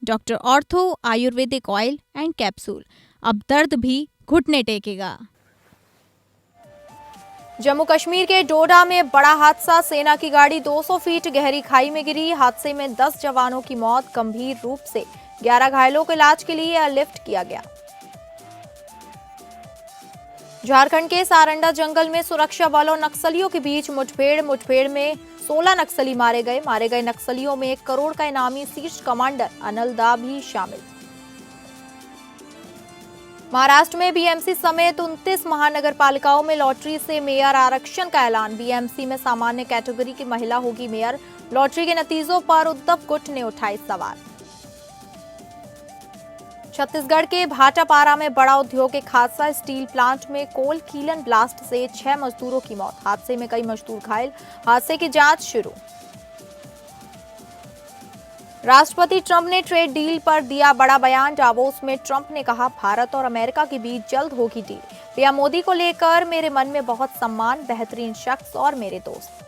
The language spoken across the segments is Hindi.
Doctor ortho Ayurvedic oil and capsule, अब दर्द भी घुटने टेकेगा। जम्मू कश्मीर के डोडा में बड़ा हादसा, सेना की गाड़ी 200 फीट गहरी खाई में गिरी। हादसे में 10 जवानों की मौत, गंभीर रूप से 11 घायलों को इलाज के लिए एयरलिफ्ट किया गया। झारखंड के सारंडा जंगल में सुरक्षा बलों और नक्सलियों के बीच मुठभेड़ में 16 नक्सली मारे गए नक्सलियों में 1 करोड़ का इनामी शीर्ष कमांडर अनिल दा भी शामिल। महाराष्ट्र में बीएमसी समेत 29 महानगर पालिकाओं में लॉटरी से मेयर आरक्षण का ऐलान। बीएमसी में सामान्य कैटेगरी की महिला होगी मेयर। लॉटरी के नतीजों पर उद्धव गुट ने उठाए सवाल। छत्तीसगढ़ के भाटापारा में बड़ा औद्योगिक हादसा, स्टील प्लांट में कोल कीलन ब्लास्ट से 6 मजदूरों की मौत। हादसे में कई मजदूर घायल, हादसे की जांच शुरू। राष्ट्रपति ट्रंप ने ट्रेड डील पर दिया बड़ा बयान। डावोस में ट्रंप ने कहा, भारत और अमेरिका के बीच जल्द होगी डील। पीएम मोदी को लेकर मेरे मन में बहुत सम्मान, बेहतरीन शख्स और मेरे दोस्त।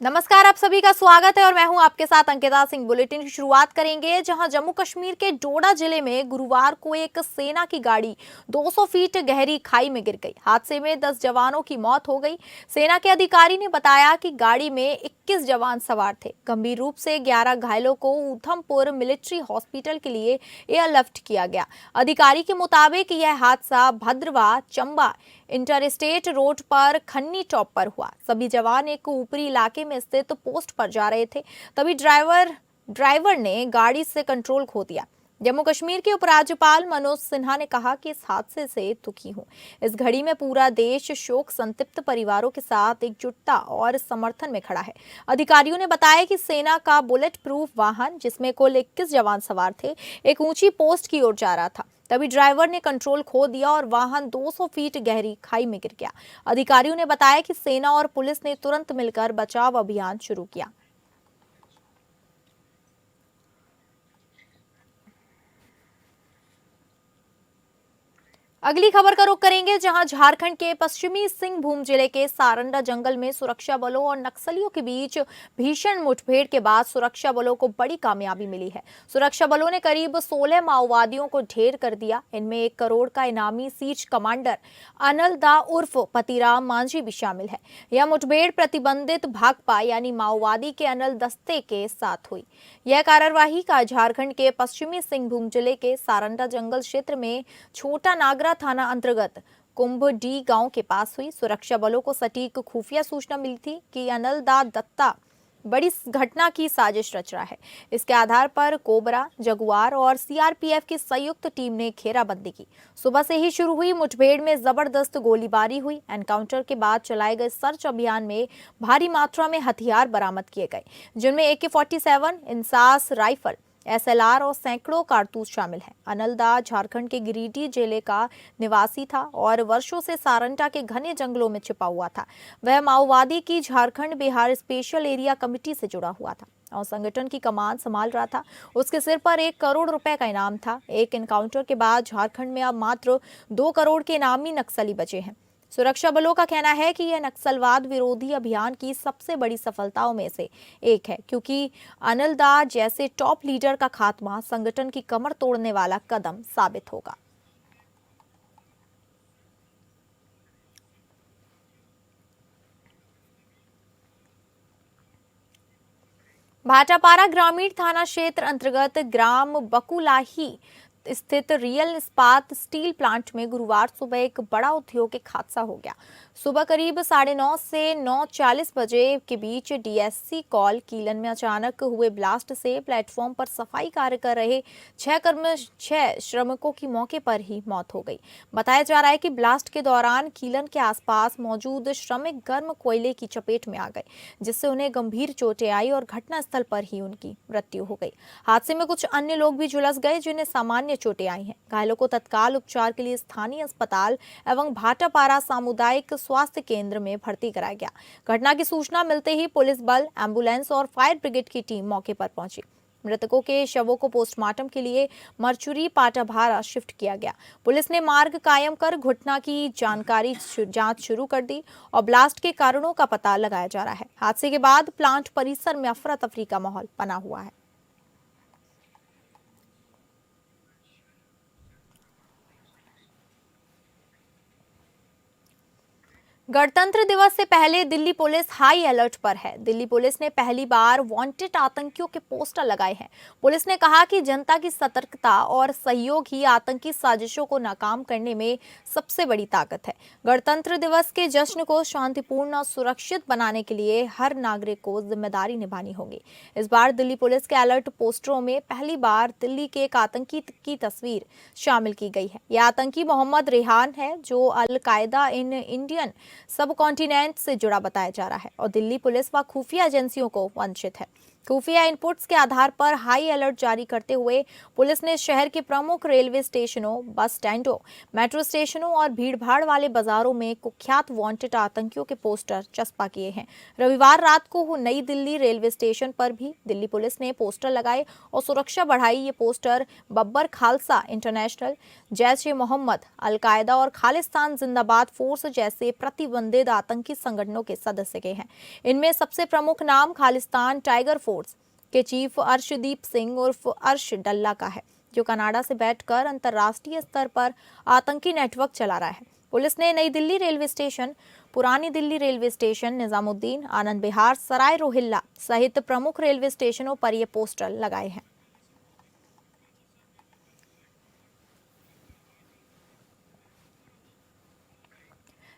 नमस्कार, आप सभी का स्वागत है और मैं हूं आपके साथ अंकिता सिंह। बुलेटिन की शुरुआत करेंगे जहां जम्मू कश्मीर के डोडा जिले में गुरुवार को एक सेना की गाड़ी 200 फीट गहरी खाई में गिर गई। हादसे में 10 जवानों की मौत हो गई। सेना के अधिकारी ने बताया कि गाड़ी में 21 जवान सवार थे। गंभीर रूप से 11 घायलों को उधमपुर मिलिट्री हॉस्पिटल के लिए एयरलिफ्ट किया गया। अधिकारी के मुताबिक यह हादसा भद्रवा चंबा इंटरस्टेट रोड पर खन्नी टॉप पर हुआ। सभी जवान एक ऊपरी इलाके में स्थित पोस्ट पर जा रहे थे, तभी ड्राइवर ने गाड़ी से कंट्रोल खो दिया। जम्मू कश्मीर के उपराज्यपाल मनोज सिन्हा ने कहा कि इस हादसे से दुखी हूं। इस घड़ी में पूरा देश शोक संतप्त परिवारों के साथ एकजुटता और समर्थन में खड़ा है। अधिकारियों ने बताया कि सेना का बुलेट प्रूफ वाहन, जिसमें कुल 21 जवान सवार थे, एक ऊंची पोस्ट की ओर जा रहा था। तभी ड्राइवर ने कंट्रोल खो दिया और वाहन 200 फीट गहरी खाई में गिर गया। अधिकारियों ने बताया कि सेना और पुलिस ने तुरंत मिलकर बचाव अभियान शुरू किया। अगली खबर का रुख करेंगे जहां झारखंड के पश्चिमी सिंहभूम जिले के सारंडा जंगल में सुरक्षा बलों और नक्सलियों के बीच भीषण मुठभेड़ के बाद सुरक्षा बलों को बड़ी कामयाबी मिली है। सुरक्षा बलों ने करीब 16 माओवादियों को ढेर कर दिया। इनमें 1 करोड़ का इनामी शीर्ष कमांडर अनिल दा उर्फ पतिराम मांझी भी शामिल है। यह मुठभेड़ प्रतिबंधित भाकपा यानी माओवादी के अनिल दस्ते के साथ हुई। यह कार्यवाही का झारखंड के पश्चिमी सिंहभूम जिले के सारंडा जंगल क्षेत्र में छोटा नागरा थाना अंतर्गत कुंभडी गांव के पास हुई। सुरक्षा बलों को सटीक खुफिया सूचना मिली थी कि अनिल दा दत्ता बड़ी घटना की साजिश रच रहा है। इसके आधार पर कोबरा, जगुआर और सीआरपीएफ की संयुक्त टीम ने घेराबंदी की। सुबह से ही शुरू हुई मुठभेड़ में जबरदस्त गोलीबारी हुई। एनकाउंटर के बाद चलाए गए सर्च अभियान में भारी मात्रा में हथियार बरामद किए गए, जिनमें AK-47, इंसास राइफल, SLR और सैकड़ों कारतूस शामिल हैं। अनिल दा झारखंड के गिरिडीह जिले का निवासी था और वर्षों से सारंडा के घने जंगलों में छिपा हुआ था। वह माओवादी की Jharkhand Bihar special area committee से जुड़ा हुआ था और संगठन की कमान संभाल रहा था। उसके सिर पर 1 करोड़ रुपए का इनाम था। एक एनकाउंटर के बाद झारखंड में अब मात्र 2 करोड़ के इनामी नक्सली बचे हैं। सुरक्षा बलों का कहना है कि यह नक्सलवाद विरोधी अभियान की सबसे बड़ी सफलताओं में से एक है, क्योंकि अनिल दा जैसे टॉप लीडर का खात्मा संगठन की कमर तोड़ने वाला कदम साबित होगा। भाटापारा ग्रामीण थाना क्षेत्र अंतर्गत ग्राम बकुलाही स्थित रियल इस्पात स्टील प्लांट में गुरुवार सुबह एक बड़ा औद्योगिक हादसा हो गया। सुबह करीब 9:30 से 9:40 बजे के बीच डीएससी कॉल कीलन में अचानक हुए ब्लास्ट से प्लेटफॉर्म पर सफाई कार्य कर रहे 6 श्रमिकों की मौके पर ही मौत हो गई। बताया जा रहा है कि ब्लास्ट के दौरान कीलन के आसपास मौजूद श्रमिक गर्म कोयले की चपेट में आ गए, जिससे उन्हें गंभीर चोटें आई और घटनास्थल पर ही उनकी मृत्यु हो गई। हादसे में कुछ अन्य लोग भी झुलस गए, जिन्हें सामान्य चोटें आई हैं। घायलों को तत्काल उपचार के लिए स्थानीय अस्पताल एवं भाटापारा सामुदायिक स्वास्थ्य केंद्र में भर्ती कराया गया। घटना की सूचना मिलते ही पुलिस बल, एम्बुलेंस और फायर ब्रिगेड की टीम मौके पर पहुंची। मृतकों के शवों को पोस्टमार्टम के लिए मर्चुरी पाटाभारा शिफ्ट किया गया। पुलिस ने मार्ग कायम कर घटना की जांच शुरू कर दी और ब्लास्ट के कारणों का पता लगाया जा रहा है। हादसे के बाद प्लांट परिसर में अफरा तफरी का माहौल बना हुआ है। गणतंत्र दिवस से पहले दिल्ली पुलिस हाई अलर्ट पर है। दिल्ली पुलिस ने पहली बार वांटेड आतंकियों के पोस्टर लगाए हैं। पुलिस ने कहा कि जनता की सतर्कता और सहयोग ही आतंकी साजिशों को नाकाम करने में सबसे बड़ी ताकत है। गणतंत्र दिवस के जश्न को शांतिपूर्ण और सुरक्षित बनाने के लिए हर नागरिक को जिम्मेदारी निभानी होगी। इस बार दिल्ली पुलिस के अलर्ट पोस्टरों में पहली बार दिल्ली के एक आतंकी की तस्वीर शामिल की गई है। यह आतंकी मोहम्मद रेहान है, जो अल कायदा इन इंडियन सब कॉन्टिनेंट से जुड़ा बताया जा रहा है और दिल्ली पुलिस व खुफिया एजेंसियों को वंचित है। खुफिया इनपुट्स के आधार पर हाई अलर्ट जारी करते हुए पुलिस ने शहर के प्रमुख रेलवे स्टेशनों, बस स्टैंडों, मेट्रो स्टेशनों और भीड़भाड़ वाले बाजारों में कुख्यात वांटेड आतंकियों के पोस्टर चस्पा किए हैं। रविवार रात को नई दिल्ली रेलवे स्टेशन पर भी दिल्ली पुलिस ने पोस्टर लगाए और सुरक्षा बढ़ाई। ये पोस्टर बब्बर खालसा इंटरनेशनल, जैश-ए-मोहम्मद, अल कायदा और खालिस्तान जिंदाबाद फोर्स जैसे प्रतिबंधित आतंकी संगठनों के सदस्य के हैं। इनमें सबसे प्रमुख नाम खालिस्तान टाइगर फोर्स के चीफ अर्शदीप सिंह उर्फ अर्श डल्ला का है, जो कनाडा से बैठकर अंतर्राष्ट्रीय स्तर पर आतंकी नेटवर्क चला रहा है। पुलिस ने नई दिल्ली रेलवे स्टेशन, पुरानी दिल्ली रेलवे स्टेशन, निजामुद्दीन, आनंद विहार, सराय रोहिल्ला सहित प्रमुख रेलवे स्टेशनों पर ये पोस्टर लगाए हैं।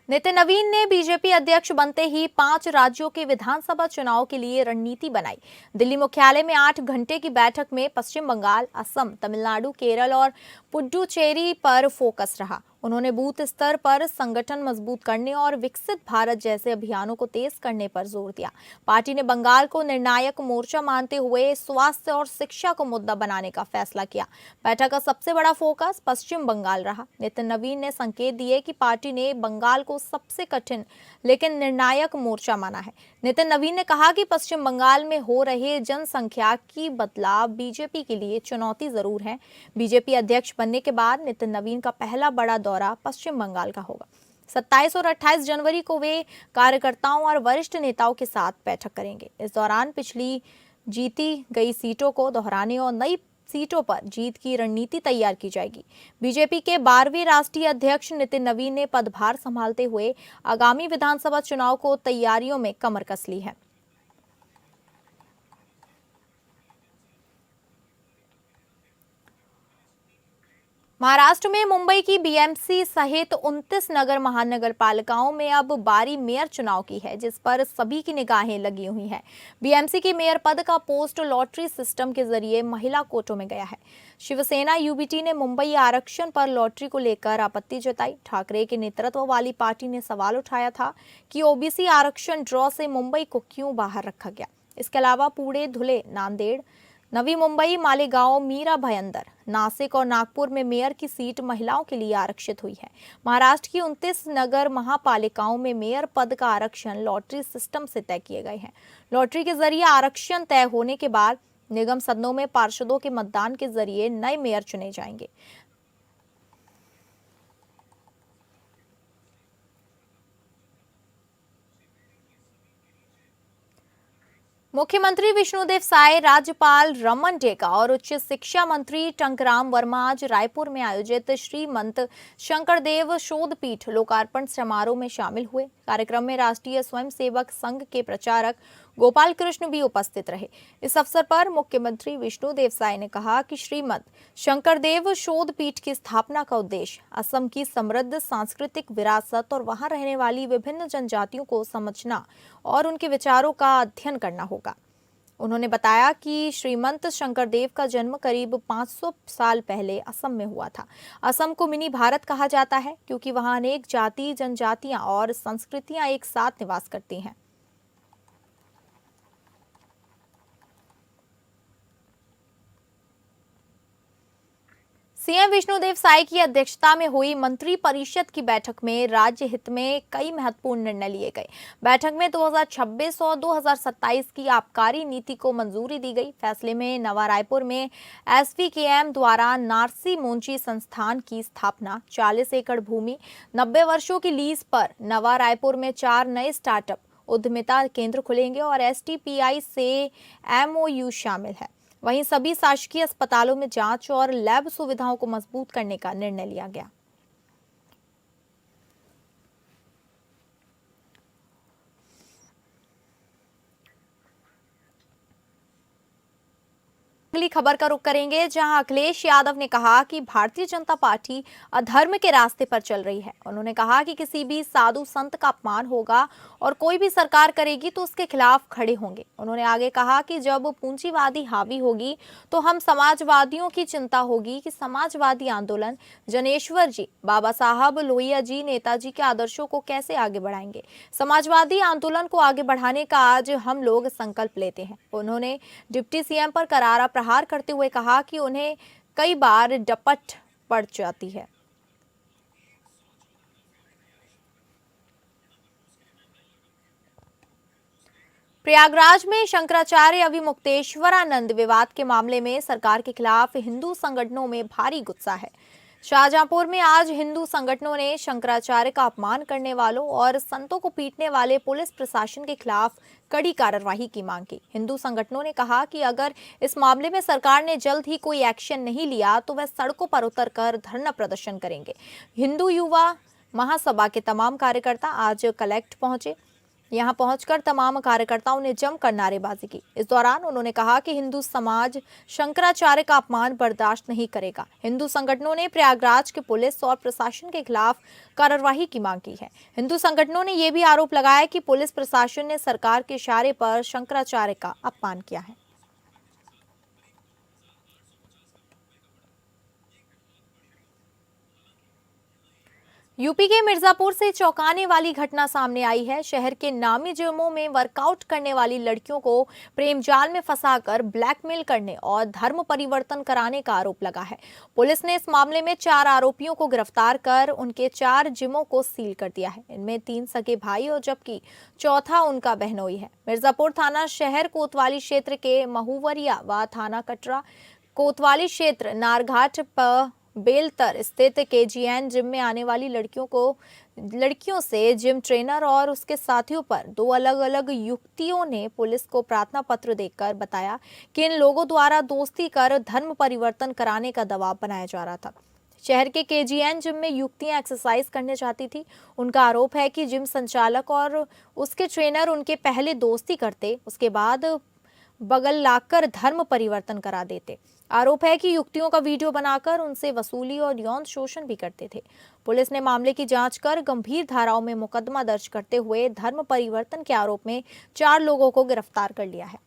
नितिन नवीन ने बीजेपी अध्यक्ष बनते ही 5 राज्यों के विधानसभा चुनाव के लिए रणनीति बनाई। दिल्ली मुख्यालय में 8 घंटे की बैठक में पश्चिम बंगाल, असम, तमिलनाडु, केरल और पुडुचेरी पर फोकस रहा। उन्होंने बूथ स्तर पर संगठन मजबूत करने और विकसित भारत जैसे अभियानों को तेज करने पर जोर दिया। पार्टी ने बंगाल को निर्णायक मोर्चा मानते हुए स्वास्थ्य और शिक्षा को मुद्दा बनाने का फैसला किया। बैठक का सबसे बड़ा फोकस पश्चिम बंगाल रहा। नितिन नवीन ने संकेत दिए कि पार्टी ने बंगाल को सबसे कठिन लेकिन निर्णायक मोर्चा माना है। नितिन नवीन ने कहा कि पश्चिम बंगाल में हो रहे जनसंख्याकी बदलाव बीजेपी के लिए चुनौती जरूर है। बीजेपी अध्यक्ष बनने के बाद नितिन नवीन का पहला बड़ा दौरा पश्चिम बंगाल का होगा। 27 और 28 जनवरी को वे कार्यकर्ताओं और वरिष्ठ नेताओं के साथ बैठक करेंगे। इस दौरान पिछली जीती गई सीटों को दोहराने और नई सीटों पर जीत की रणनीति तैयार की जाएगी। बीजेपी के 12वें राष्ट्रीय अध्यक्ष नितिन नवीन ने पदभार संभालते हुए आगामी विधानसभा चुनाव को तैयारियों में कमर कस ली है। महाराष्ट्र में मुंबई की बीएमसी सहित 29 नगर महानगर पालिकाओं में अब बारी मेयर चुनाव की है, जिस पर सभी की निगाहें लगी हुई हैं। बीएमसी के मेयर पद का पोस्ट लॉटरी सिस्टम के जरिए महिला कोटों में गया है। शिवसेना यूबीटी ने मुंबई आरक्षण पर लॉटरी को लेकर आपत्ति जताई। ठाकरे के नेतृत्व वाली पार्टी ने सवाल उठाया था कि ओबीसी आरक्षण ड्रॉ से मुंबई को क्यों बाहर रखा गया। इसके अलावा पुणे, धुले, नांदेड़, नवी मुंबई, मालेगांव, मीरा भाईंदर, नासिक और नागपुर में मेयर की सीट महिलाओं के लिए आरक्षित हुई है। महाराष्ट्र की 29 नगर महापालिकाओं में मेयर पद का आरक्षण लॉटरी सिस्टम से तय किए गए हैं। लॉटरी के जरिए आरक्षण तय होने के बाद निगम सदनों में पार्षदों के मतदान के जरिए नए मेयर चुने जाएंगे। मुख्यमंत्री विष्णुदेव साय, राज्यपाल रमन टेका और उच्च शिक्षा मंत्री टंकराम वर्मा आज रायपुर में आयोजित श्रीमंत शंकरदेव शोधपीठ लोकार्पण समारोह में शामिल हुए। कार्यक्रम में राष्ट्रीय स्वयंसेवक संघ के प्रचारक गोपाल कृष्ण भी उपस्थित रहे। इस अवसर पर मुख्यमंत्री विष्णुदेव साय ने कहा कि श्रीमंत शंकरदेव शोधपीठ की स्थापना का उद्देश्य असम की समृद्ध सांस्कृतिक विरासत और वहां रहने वाली विभिन्न जनजातियों को समझना और उनके विचारों का अध्ययन करना होगा। उन्होंने बताया कि श्रीमंत शंकरदेव का जन्म करीब 500 साल पहले असम में हुआ था। असम को मिनी भारत कहा जाता है क्योंकि वहां अनेक जाति, जनजातियां और संस्कृतियां एक साथ निवास करती हैं। सीएम विष्णुदेव साय की अध्यक्षता में हुई मंत्री परिषद की बैठक में राज्य हित में कई महत्वपूर्ण निर्णय लिए गए। बैठक में 2026 और 2027 की आबकारी नीति को मंजूरी दी गई। फैसले में नवा रायपुर में एसवीकेएम द्वारा नारसी मोंची संस्थान की स्थापना, 40 एकड़ भूमि 90 वर्षों की लीज पर नवा रायपुर में 4 नए स्टार्टअप उद्यमिता केंद्र खुलेंगे और एसटीपीआई से एमओयू शामिल है। वहीं सभी शासकीय अस्पतालों में जांच और लैब सुविधाओं को मजबूत करने का निर्णय लिया गया। अगली खबर का रुख करेंगे, जहां अखिलेश यादव ने कहा कि भारतीय जनता पार्टी अधर्म के रास्ते पर चल रही है। उन्होंने कहा कि किसी भी साधु संत का अपमान होगा और कोई भी सरकार करेगी तो उसके खिलाफ खड़े होंगे। उन्होंने आगे कहा कि जब पूंजीवादी हावी होगी तो हम समाजवादियों की चिंता होगी कि समाजवादी आंदोलन जनेश्वर जी, बाबा साहब लोहिया जी, नेताजी के आदर्शों को कैसे आगे बढ़ाएंगे। समाजवादी आंदोलन को आगे बढ़ाने का आज हम लोग संकल्प लेते हैं। उन्होंने डिप्टी सीएम पर करारा प्रहार करते हुए कहा कि उन्हें कई बार डपट पड़ जाती है। प्रयागराज में शंकराचार्य अविमुक्तेश्वरानंद विवाद के मामले में सरकार के खिलाफ हिंदू संगठनों में भारी गुस्सा है। शाहजहांपुर में आज हिंदू संगठनों ने शंकराचार्य का अपमान करने वालों और संतों को पीटने वाले पुलिस प्रशासन के खिलाफ कड़ी कार्रवाई की मांग की। हिंदू संगठनों ने कहा कि अगर इस मामले में सरकार ने जल्द ही कोई एक्शन नहीं लिया तो वह सड़कों पर उतरकर धरना प्रदर्शन करेंगे। हिंदू युवा महासभा के तमाम कार्यकर्ता आज कलेक्ट पहुंचे। यहां पहुंचकर तमाम कार्यकर्ताओं ने जमकर नारेबाजी की। इस दौरान उन्होंने कहा कि हिंदू समाज शंकराचार्य का अपमान बर्दाश्त नहीं करेगा। हिंदू संगठनों ने प्रयागराज के पुलिस और प्रशासन के खिलाफ कार्रवाई की मांग की है। हिंदू संगठनों ने यह भी आरोप लगाया कि पुलिस प्रशासन ने सरकार के इशारे पर शंकराचार्य का अपमान किया है। यूपी के मिर्जापुर से चौंकाने वाली घटना सामने आई है। शहर के नामी जिमों में वर्कआउट करने वाली लड़कियों को प्रेम जाल में फंसाकर ब्लैकमेल करने और धर्म परिवर्तन कराने का आरोप लगा है। पुलिस ने इस मामले में 4 आरोपियों को गिरफ्तार कर उनके 4 जिमों को सील कर दिया है। इनमें 3 सगे भाई और जबकि चौथा उनका बहनोई है। मिर्जापुर थाना शहर कोतवाली क्षेत्र के महुवरिया व थाना कटरा कोतवाली क्षेत्र नारघाट बेलतर स्थित केजीएन जिम में आने वाली लड़कियों से जिम ट्रेनर और उसके साथियों पर 2 अलग अलग युवतियों ने पुलिस को प्रार्थना पत्र देकर बताया कि इन लोगों द्वारा दोस्ती कर धर्म परिवर्तन कराने का दबाव बनाया जा रहा था। शहर के केजीएन जिम में युवतियां एक्सरसाइज करने चाहती थी। उनका आरोप है कि जिम संचालक और उसके ट्रेनर उनके पहले दोस्ती करते, उसके बाद बगल लाकर धर्म परिवर्तन करा देते। आरोप है कि युवतियों का वीडियो बनाकर उनसे वसूली और यौन शोषण भी करते थे। पुलिस ने मामले की जांच कर गंभीर धाराओं में मुकदमा दर्ज करते हुए धर्म परिवर्तन के आरोप में 4 लोगों को गिरफ्तार कर लिया है।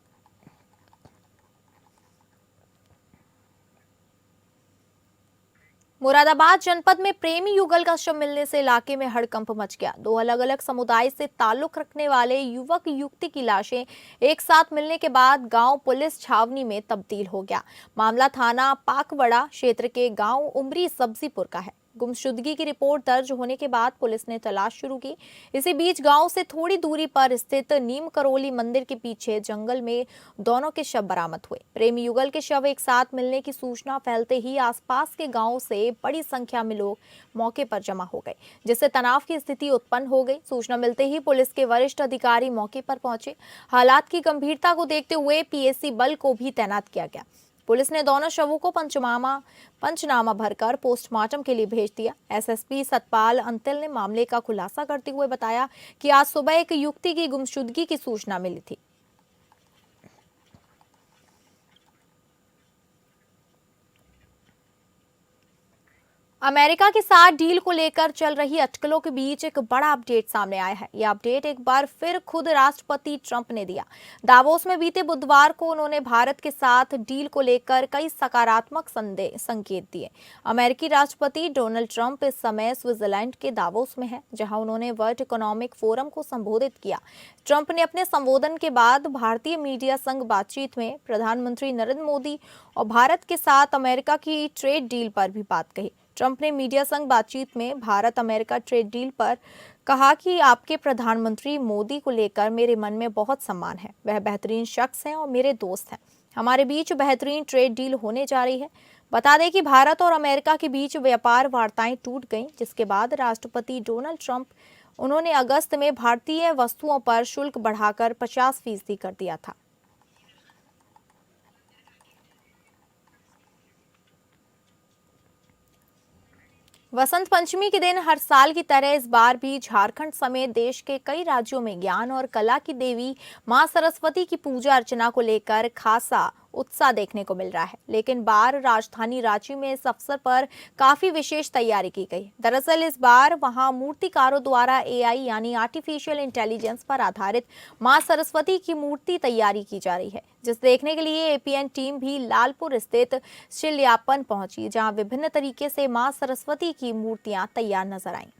मुरादाबाद जनपद में प्रेमी युगल का शव मिलने से इलाके में हड़कंप मच गया। 2 अलग अलग समुदाय से ताल्लुक रखने वाले युवक युवती की लाशें एक साथ मिलने के बाद गांव पुलिस छावनी में तब्दील हो गया। मामला थाना पाकवड़ा क्षेत्र के गांव उमरी सब्जीपुर का है। गुमशुदगी की रिपोर्ट दर्ज होने के बाद पुलिस ने तलाश शुरू की। इसी बीच गांव से थोड़ी दूरी पर स्थित नीम करोली मंदिर के पीछे जंगल में दोनों के शव बरामद हुए। प्रेमी युगल के शव एक साथ मिलने की सूचना फैलते ही आसपास के गांव से बड़ी संख्या में लोग मौके पर जमा हो गए, जिससे तनाव की स्थिति उत्पन्न हो गई। सूचना मिलते ही पुलिस के वरिष्ठ अधिकारी मौके पर पहुंचे। हालात की गंभीरता को देखते हुए पीएसी बल को भी तैनात किया गया। पुलिस ने दोनों शवों को पंचनामा भरकर पोस्टमार्टम के लिए भेज दिया। एसएसपी सतपाल अंतिल ने मामले का खुलासा करते हुए बताया कि आज सुबह एक युवती की गुमशुदगी की सूचना मिली थी। अमेरिका के साथ डील को लेकर चल रही अटकलों के बीच एक बड़ा अपडेट सामने आया है। यह अपडेट एक बार फिर खुद राष्ट्रपति ट्रंप ने दिया। दावोस में बीते बुधवार को उन्होंने भारत के साथ डील को लेकर कई सकारात्मक संकेत दिए। अमेरिकी राष्ट्रपति डोनाल्ड ट्रंप इस समय स्विट्जरलैंड के दावोस में हैं, जहां उन्होंने वर्ल्ड इकोनॉमिक फोरम को संबोधित किया। ट्रंप ने अपने संबोधन के बाद भारतीय मीडिया संग बातचीत में प्रधानमंत्री नरेंद्र मोदी और भारत के साथ अमेरिका की ट्रेड डील पर भी बात कही। ट्रंप ने मीडिया संग बातचीत में भारत अमेरिका ट्रेड डील पर कहा कि आपके प्रधानमंत्री मोदी को लेकर मेरे मन में बहुत सम्मान है। वह बेहतरीन शख्स हैं और मेरे दोस्त हैं। हमारे बीच बेहतरीन ट्रेड डील होने जा रही है। बता दें कि भारत और अमेरिका के बीच व्यापार वार्ताएं टूट गईं, जिसके बाद राष्ट्रपति डोनाल्ड ट्रंप उन्होंने अगस्त में भारतीय वस्तुओं पर शुल्क बढ़ाकर 50% कर दिया था। वसंत पंचमी के दिन हर साल की तरह इस बार भी झारखंड समेत देश के कई राज्यों में ज्ञान और कला की देवी मां सरस्वती की पूजा अर्चना को लेकर खासा उत्साह देखने को मिल रहा है। लेकिन बार राजधानी रांची में इस अवसर पर काफी विशेष तैयारी की गई। दरअसल इस बार वहां मूर्तिकारों द्वारा एआई यानी आर्टिफिशियल इंटेलिजेंस पर आधारित मां सरस्वती की मूर्ति तैयारी की जा रही है, जिस देखने के लिए एपीएन टीम भी लालपुर स्थित शिल्यापन पहुंची, जहां विभिन्न तरीके से मां सरस्वती की मूर्तियां तैयार नजर आईं।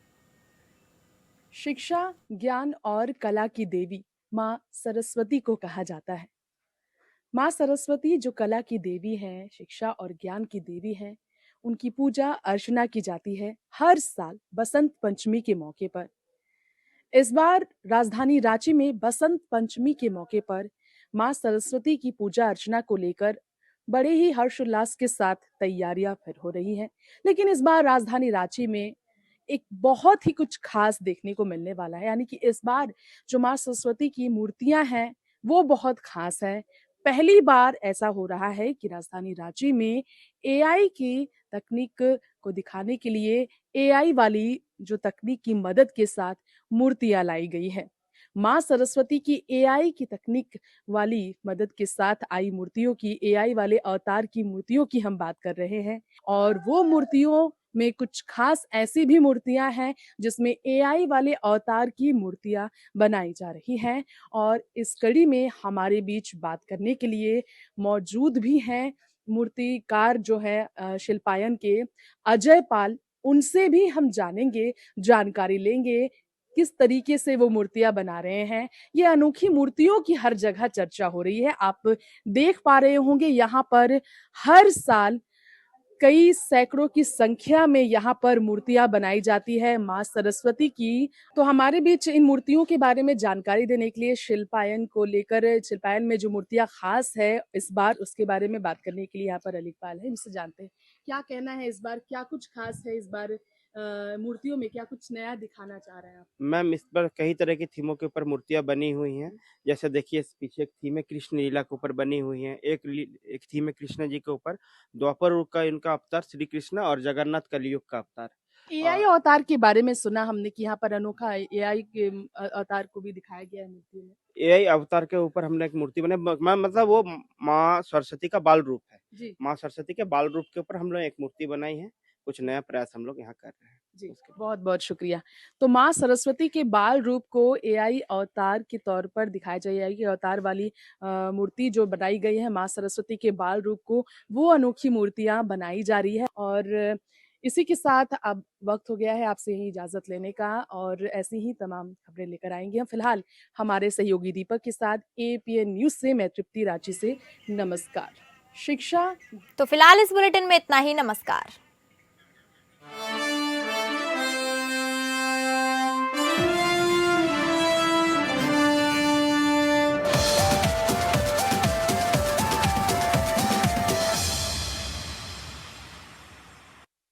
शिक्षा, ज्ञान और कला की देवी मां सरस्वती को कहा जाता है। मां सरस्वती जो कला की देवी है, शिक्षा और ज्ञान की देवी है, उनकी पूजा अर्चना की जाती है हर साल बसंत पंचमी के मौके पर। इस बार राजधानी रांची में बसंत पंचमी के मौके पर मां सरस्वती की पूजा अर्चना को लेकर बड़े ही हर्षोल्लास के साथ तैयारियां फिर हो रही हैं। लेकिन इस बार राजधानी रांची में एक बहुत ही कुछ खास देखने को मिलने वाला है, यानी कि इस बार जो मां सरस्वती की मूर्तियां हैं वो बहुत खास है। पहली बार ऐसा हो रहा है कि राजधानी रांची में एआई की तकनीक को दिखाने के लिए एआई वाली जो तकनीक की मदद के साथ मूर्तियां लाई गई है। मां सरस्वती की एआई की तकनीक वाली मदद के साथ आई मूर्तियों की, एआई वाले अवतार की मूर्तियों की हम बात कर रहे हैं। और वो मूर्तियों में कुछ खास ऐसी भी मूर्तियां हैं जिसमें एआई वाले अवतार की मूर्तियां बनाई जा रही हैं। और इस कड़ी में हमारे बीच बात करने के लिए मौजूद भी हैं मूर्तिकार जो है शिल्पायन के अजय पाल। उनसे भी हम जानेंगे, जानकारी लेंगे किस तरीके से वो मूर्तियां बना रहे हैं। ये अनोखी मूर्तियों की हर जगह चर्चा हो रही है। आप देख पा रहे होंगे यहाँ पर हर साल कई सैकड़ों की संख्या में यहाँ पर मूर्तियां बनाई जाती है मां सरस्वती की। तो हमारे बीच इन मूर्तियों के बारे में जानकारी देने के लिए शिल्पायन में जो मूर्तियां खास है इस बार, उसके बारे में बात करने के लिए यहाँ पर अलीपाल है। इनसे जानते हैं क्या कहना है इस बार, क्या कुछ खास है इस बार मूर्तियों में, क्या कुछ नया दिखाना चाह रहे हैं आप? मैम इस पर कई तरह की थीमों के ऊपर मूर्तियां बनी हुई हैं। जैसे देखिए इस पीछे एक थीम है कृष्ण लीला के ऊपर बनी हुई है, एक थीम है कृष्ण जी के ऊपर, द्वापर युग का इनका अवतार श्री कृष्ण और जगन्नाथ कलयुग का अवतार। एआई अवतार के बारे में सुना हमने कि यहाँ पर अनोखा एआई के अवतार को भी दिखाया गया है मूर्ति में। एआई अवतार के ऊपर हमने एक मूर्ति मैम मतलब वो माँ सरस्वती का बाल रूप है जी माँ सरस्वती के बाल रूप के ऊपर हम लोग एक मूर्ति बनाई है। कुछ नया प्रयास हम लोग यहाँ कर रहे हैं जी, बहुत बहुत शुक्रिया। तो माँ सरस्वती के बाल रूप को एआई अवतार के तौर पर दिखाया जाए, एआई के अवतार वाली मूर्ति जो बनाई गई है माँ सरस्वती के बाल रूप को, वो अनोखी मूर्तियां बनाई जा रही है। और इसी के साथ अब वक्त हो गया है आपसे यही इजाजत लेने का, और ऐसी ही तमाम खबरें लेकर आएंगे हम। फिलहाल हमारे सहयोगी दीपक के साथ एपीएन न्यूज से मैं तृप्ति रांची से, नमस्कार। शिक्षा तो फिलहाल इस बुलेटिन में इतना ही। नमस्कार।